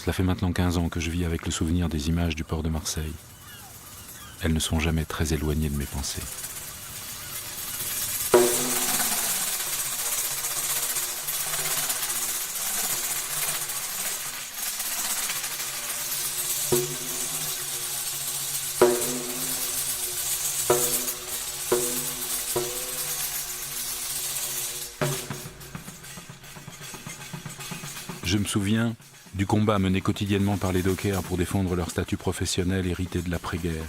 Cela fait maintenant 15 ans que je vis avec le souvenir des images du port de Marseille. Elles ne sont jamais très éloignées de mes pensées. Je me souviens du combat mené quotidiennement par les dockers pour défendre leur statut professionnel hérité de l'après-guerre.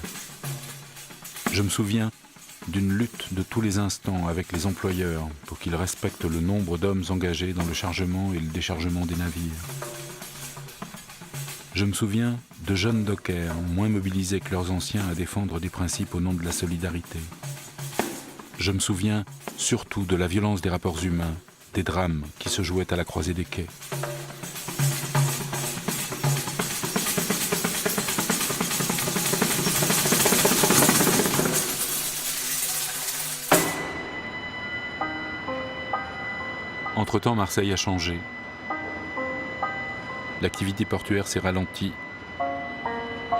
Je me souviens d'une lutte de tous les instants avec les employeurs pour qu'ils respectent le nombre d'hommes engagés dans le chargement et le déchargement des navires. Je me souviens de jeunes dockers moins mobilisés que leurs anciens à défendre des principes au nom de la solidarité. Je me souviens surtout de la violence des rapports humains, des drames qui se jouaient à la croisée des quais. Entre-temps, Marseille a changé. L'activité portuaire s'est ralentie.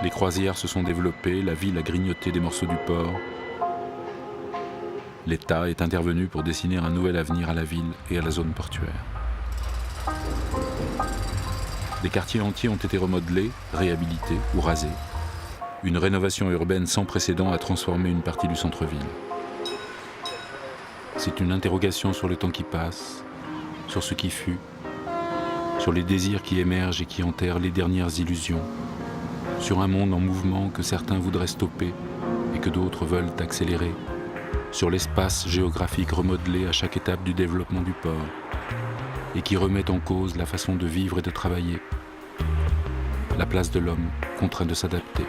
Les croisières se sont développées, la ville a grignoté des morceaux du port. L'État est intervenu pour dessiner un nouvel avenir à la ville et à la zone portuaire. Des quartiers entiers ont été remodelés, réhabilités ou rasés. Une rénovation urbaine sans précédent a transformé une partie du centre-ville. C'est une interrogation sur le temps qui passe, sur ce qui fut, sur les désirs qui émergent et qui enterrent les dernières illusions, sur un monde en mouvement que certains voudraient stopper et que d'autres veulent accélérer, sur l'espace géographique remodelé à chaque étape du développement du port et qui remet en cause la façon de vivre et de travailler, la place de l'homme contraint de s'adapter.